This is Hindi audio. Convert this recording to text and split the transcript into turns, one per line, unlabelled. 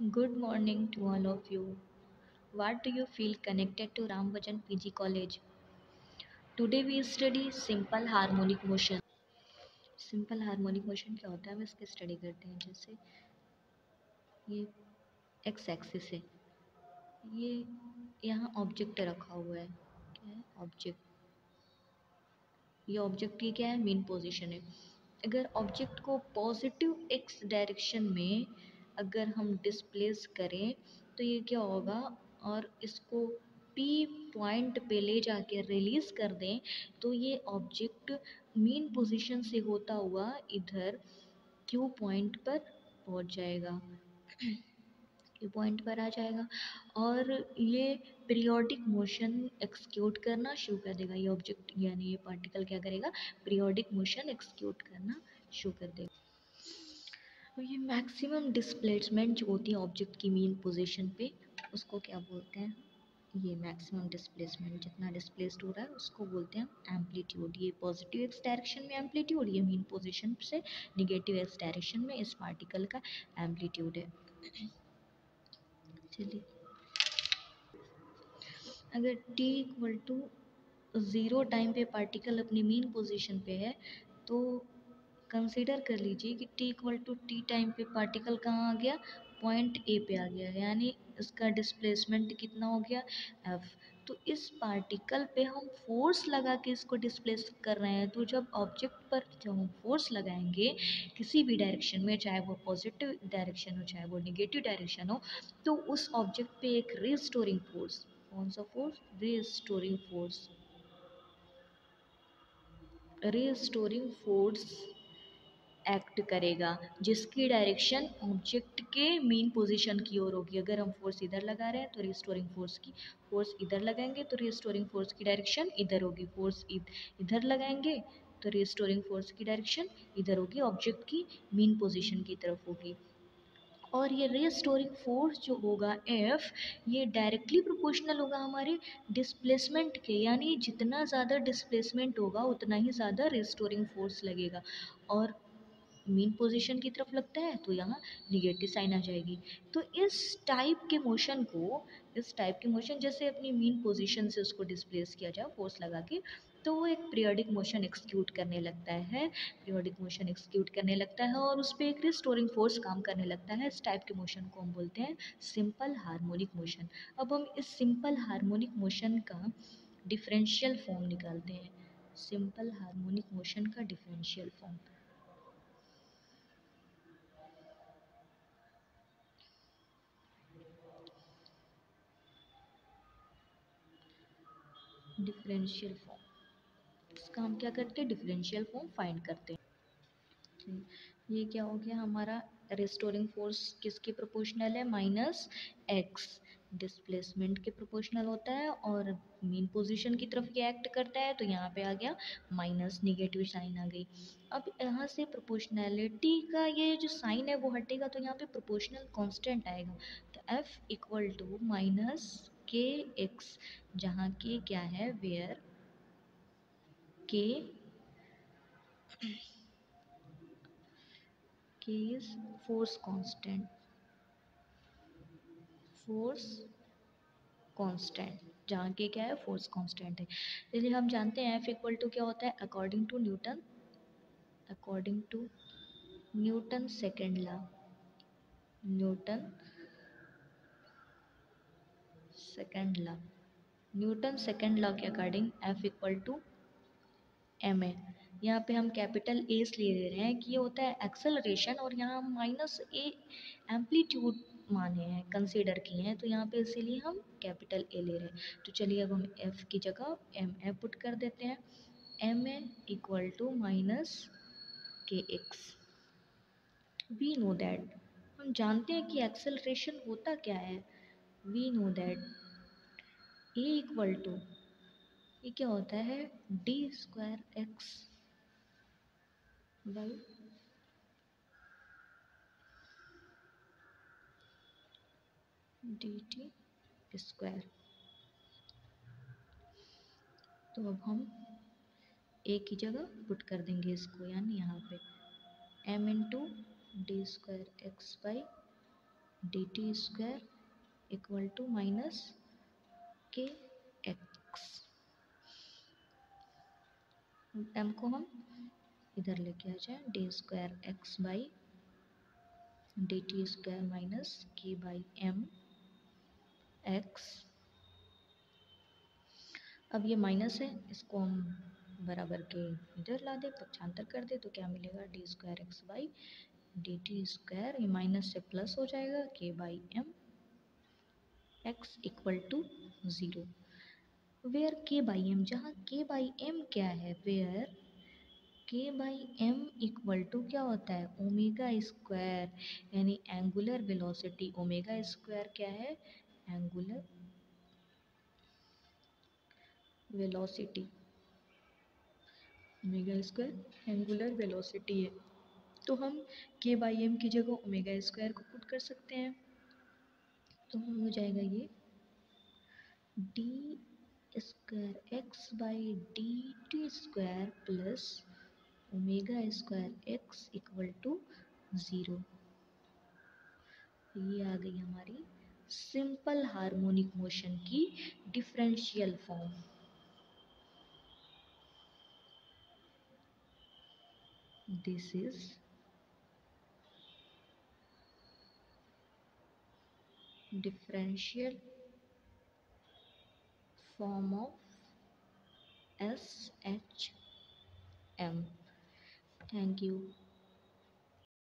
Good morning to all of you. What do you feel connected to Rambajan PG College? Today we study simple harmonic motion. Simple harmonic motion क्या होता है, हम इसकी स्टडी करते हैं। जैसे ये एक्स एक्सिस है, ये यहाँ ऑब्जेक्ट रखा हुआ है। क्या है? ऑब्जेक्ट। ये ऑब्जेक्ट की क्या है? मेन पोजीशन है। अगर ऑब्जेक्ट को पॉजिटिव एक्स डायरेक्शन में अगर हम डिस्प्लेस करें तो ये क्या होगा, और इसको पी पॉइंट पे ले जाके रिलीज कर दें तो ये ऑब्जेक्ट मेन पोजीशन से होता हुआ इधर क्यू पॉइंट पर पहुंच जाएगा। क्यू पॉइंट पर आ जाएगा और ये पीरियोडिक मोशन एक्सिक्यूट करना शुरू कर देगा। ये ऑब्जेक्ट यानी ये पार्टिकल क्या करेगा? पीरियोडिक मोशन एक्सिक्यूट करना शुरू कर देगा। तो ये मैक्सिमम डिस्प्लेसमेंट जो होती है ऑब्जेक्ट की मेन पोजीशन पे, उसको क्या बोलते हैं? ये मैक्सिमम डिस्प्लेसमेंट जितना डिस्प्लेस्ड हो रहा है उसको बोलते हैं एम्पलीट्यूड। ये पॉजिटिव एक्स डायरेक्शन में एम्पलीट्यूड, ये मेन पोजीशन से निगेटिव एक्स डायरेक्शन में इस पार्टिकल का एम्पलीट्यूड है। चलिए, अगर t equal to zero time पे पार्टिकल अपनी मेन पोजीशन पे है तो कंसीडर कर लीजिए कि t equal to T time पे पार्टिकल कहाँ आ गया? पॉइंट ए पे आ गया, यानी इसका डिस्प्लेसमेंट कितना हो गया? f। तो इस पार्टिकल पे हम फोर्स लगा के इसको डिस्प्लेस कर रहे हैं। तो जब ऑब्जेक्ट पर जब हम फोर्स लगाएंगे किसी भी डायरेक्शन में, चाहे वो पॉजिटिव डायरेक्शन हो चाहे वो निगेटिव डायरेक्शन हो, तो उस ऑब्जेक्ट पे एक रिस्टोरिंग फोर्स, कौन सा force? Restoring force, restoring force act करेगा जिसकी डायरेक्शन ऑब्जेक्ट के मेन पोजीशन की ओर होगी। अगर हम फोर्स इधर लगा रहे हैं तो रिस्टोरिंग फोर्स की फोर्स इधर लगाएंगे तो रिस्टोरिंग फोर्स की डायरेक्शन इधर होगी। फोर्स इधर लगाएंगे तो रिस्टोरिंग फोर्स की डायरेक्शन इधर होगी, ऑब्जेक्ट की मेन पोजीशन की तरफ होगी। और ये रिस्टोरिंग फोर्स जो होगा एफ, ये डायरेक्टली प्रोपोर्शनल होगा हमारे डिस्प्लेसमेंट के, यानी जितना ज़्यादा डिस्प्लेसमेंट होगा उतना ही ज़्यादा रिस्टोरिंग फोर्स लगेगा। और मेन पोजीशन की तरफ लगता है तो यहाँ निगेटिव साइन आ जाएगी। तो इस टाइप के मोशन जैसे अपनी मेन पोजीशन से उसको डिस्प्लेस किया जाए फोर्स लगा के, तो वो एक पीरियोडिक मोशन एक्सिक्यूट करने लगता है। पीरियोडिक मोशन एक्सिक्यूट करने लगता है और उस पर एक रिस्टोरिंग फोर्स काम करने लगता है। इस टाइप के मोशन को हम बोलते हैं सिंपल हार्मोनिक मोशन। अब हम इस सिंपल हार्मोनिक मोशन का डिफरेंशियल फॉर्म निकालते हैं। सिंपल हार्मोनिक मोशन का डिफरेंशियल फॉर्म, डिफरेंशियल फॉर्म, इसका हम क्या करते हैं? डिफरेंशियल फॉर्म फाइंड करते हैं। ये क्या हो गया हमारा? रिस्टोरिंग फोर्स किसके प्रोपोर्शनल है? माइनस एक्स, डिस्प्लेसमेंट के प्रोपोर्शनल होता है और मेन पोजीशन की तरफ ये एक्ट करता है, तो यहाँ पे आ गया माइनस, निगेटिव साइन आ गई। अब यहाँ से प्रोपोर्शनैलिटी का ये जो साइन है वो हटेगा तो यहाँ पे प्रोपोर्शनल कांस्टेंट आएगा। तो F equal to minus K x, जहाँ के क्या है? वेयर के is force constant, force constant, जहाँ के क्या है? फोर्स कांस्टेंट है। इसलिए हम जानते हैं एफ इक्वल टू क्या होता है? According to Newton second law, Newton second law, Newton second law के according F equal to M A. यहाँ पे हम कैपिटल ए इसलिए ले रहे हैं कि ये होता है एक्सेलरेशन, और यहाँ हम माइनस ए एम्पलीट्यूड माने हैं, कंसीडर किए हैं, तो यहाँ पे इसीलिए हम कैपिटल ए ले रहे हैं। तो चलिए अब हम एफ की जगह एम ए पुट कर देते हैं। M A equal to minus K X. We know that, हम जानते हैं कि एक्सेलरेशन होता क्या है। We know that A equal to, ये क्या होता है? D square X by D T square. तो अब हम ए की जगह पुट कर देंगे इसको, यानी यहाँ पे M into D square X by D T square equal to minus K X. M को हम इधर लेके आ जाए, D square X by D T square minus K by M X. अब ये माइनस है, इसको हम बराबर के इधर ला दे, पक्षांतर कर दे, तो क्या मिलेगा, D square X by D T square, ये माइनस से प्लस हो जाएगा, K by M X equal to zero. Where K by M, जहाँ के बाई एम क्या है, where K by M equal to क्या होता है, ओमेगा स्क्वायर, यानी एंगुलर वेलोसिटी। ओमेगा स्क्वायर क्या है, angular velocity, omega square angular velocity है। तो हम के बाई एम की जगह ओमेगा स्क्वायर को पुट कर सकते हैं, तो हो जाएगा ये D square X by D T square plus omega square X equal to zero. ये आ गई हमारी सिंपल हार्मोनिक मोशन की differential form. This is differential form of SHM. Thank you.